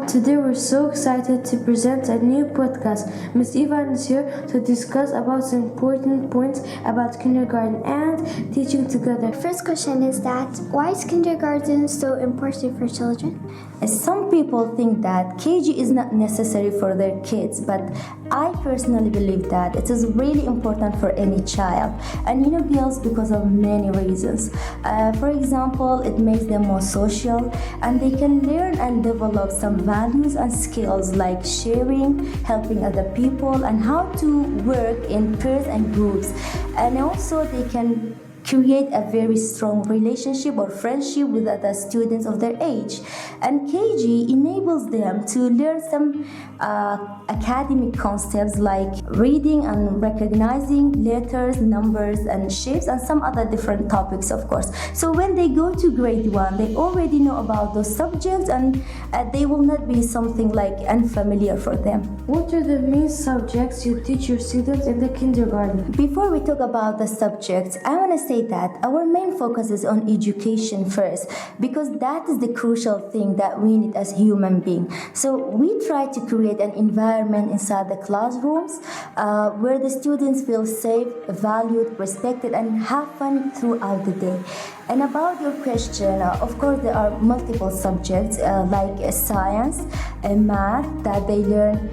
Today we're so excited to present a new podcast. Ms. Ivan is here to discuss about some important points about kindergarten and teaching together. First question is that why is kindergarten so important for children? Some people think that KG is not necessary for their kids, but I personally believe that it is really important for any child. And girls, because of many reasons. For example, it makes them more social and they can learn and develop some values and skills like sharing, helping other people, and how to work in pairs and groups. And also they can create a very strong relationship or friendship with other students of their age. And KG enables them to learn some academic concepts like reading and recognizing letters, numbers, and shapes, and some other different topics, of course. So when they go to grade 1, they already know about those subjects, and they will not be something like unfamiliar for them. What are the main subjects you teach your students in the kindergarten? Before we talk about the subjects, I want to say that our main focus is on education first, because that is the crucial thing that we need as human beings. So we try to create an environment inside the classrooms where the students feel safe, valued, respected, and have fun throughout the day. And about your question, of course, there are multiple subjects like science and math that they learn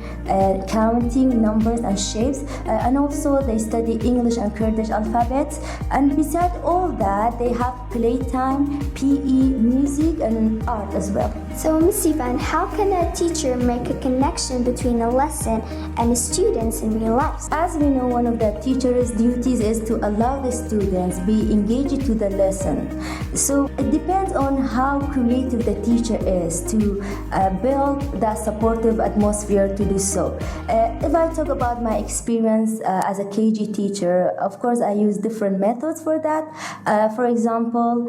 counting, numbers, and shapes. And also they study English and Kurdish alphabets. And besides all that, they have playtime, PE, music, and art as well. So, Ms. Ivan, how can a teacher make a connection between a lesson and the students in real life? As we know, one of the teacher's duties is to allow the students be engaged to the lesson. So it depends on how creative the teacher is to build that supportive atmosphere to do so. If I talk about my experience as a KG teacher, of course I use different methods for that. For example,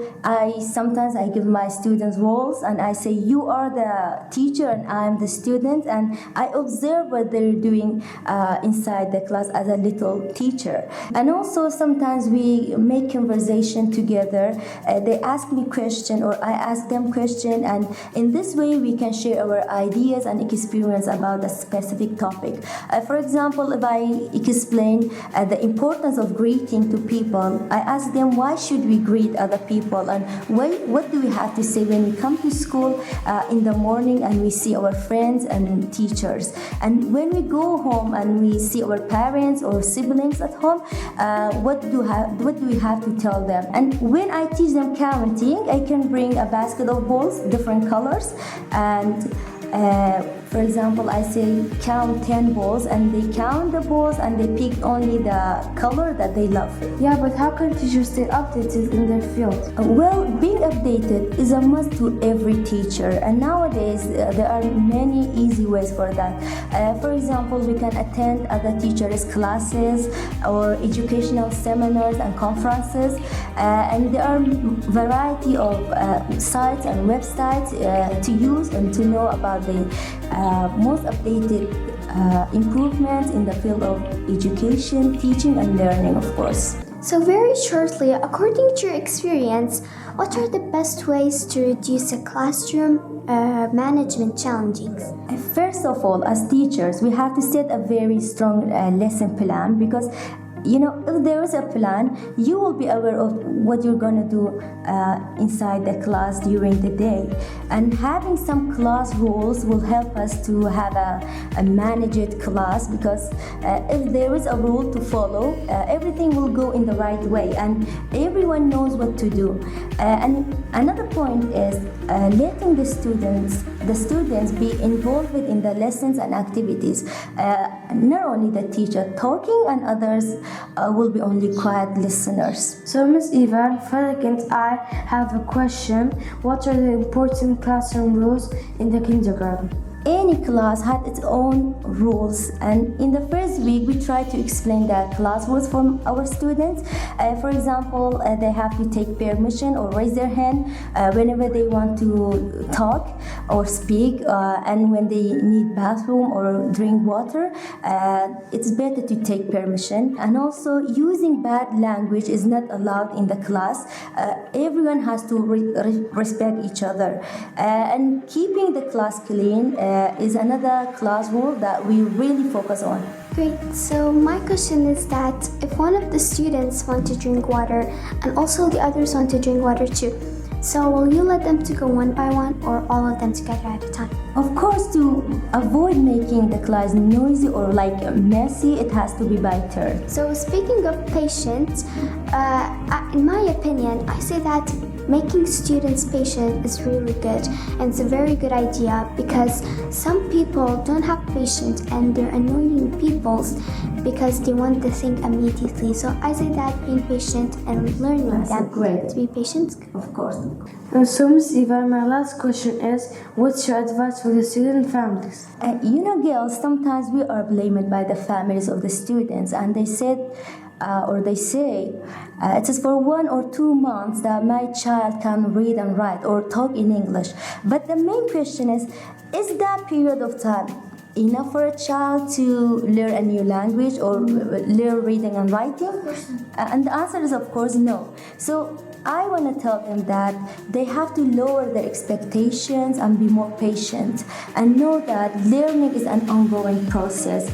sometimes I give my students roles and I say, you are the teacher and I am the student, and I observe what they're doing inside the class as a little teacher. And also sometimes we make conversation together. They ask me question or I ask them question, and in this way we can share our ideas and experience about a specific topic. For example, if I explain the importance of greeting to people, I ask them why should we greet other people, and what do we have to say when we come to school in the morning and we see our friends and teachers, and when we go home and we see our parents or siblings at home, what do we have to tell them. And when I teach them counting, I can bring a basket of balls, different colors, and for example, I say count 10 balls, and they count the balls and they pick only the color that they love. Yeah, but how can teachers stay updated in their field? Well, being updated is a must to every teacher, and nowadays there are many easy ways for that. For example, we can attend other teachers' classes or educational seminars and conferences, and there are variety of sites and websites to use and to know about the most updated improvements in the field of education, teaching, and learning, of course. So very shortly, according to your experience, what are the best ways to reduce a classroom management challenges? First of all, as teachers, we have to set a very strong lesson plan, because if there is a plan, you will be aware of what you're going to do inside the class during the day. And having some class rules will help us to have a managed class, because if there is a rule to follow, everything will go in the right way and everyone knows what to do. And another point is letting the students be involved in the lessons and activities. Not only the teacher talking, and others will be only quiet listeners. So Ms. Ivan, Fadak and I have a question. What are the important classroom rules in the kindergarten? Any class had its own rules, and in the first week we try to explain the class rules for our students. For example, they have to take permission or raise their hand whenever they want to talk or speak, and when they need bathroom or drink water, it's better to take permission. And also, using bad language is not allowed in the class. Everyone has to respect each other, and keeping the class clean is another classroom that we really focus on. Great. So my question is that if one of the students want to drink water and also the others want to drink water too, so will you let them to go one by one or all of them together at a time? Of course, to avoid making the class noisy or like messy, it has to be by turn. So speaking of patience, in my opinion, I say that making students patient is really good, and it's a very good idea because some people don't have patience and they're annoying people because they want the thing immediately. So I say that being patient and learning them to be patient. Of course. So Ms. Ivan, my last question is, what's your advice for the student families? Girls, sometimes we are blamed by the families of the students, and they said they say it is for 1 or 2 months that my child can read and write or talk in English. But the main question is that period of time enough for a child to learn a new language or learn reading and writing? And the answer is, of course, no. So I want to tell them that they have to lower their expectations and be more patient and know that learning is an ongoing process.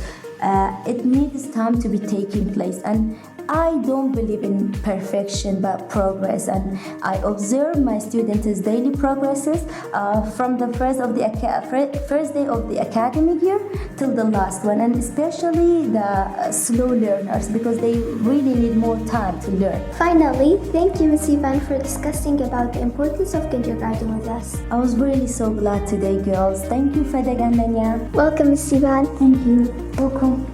It needs time to be taking place, and I don't believe in perfection but progress, and I observe my students' daily progresses from the first day of the academic year till the last one, and especially the slow learners because they really need more time to learn. Finally, thank you, Ms. Ivan, for discussing about the importance of kindergarten with us. I was really so glad today, girls. Thank you, Fedeg and Menya. Welcome, Ms. Ivan. Thank you. Welcome.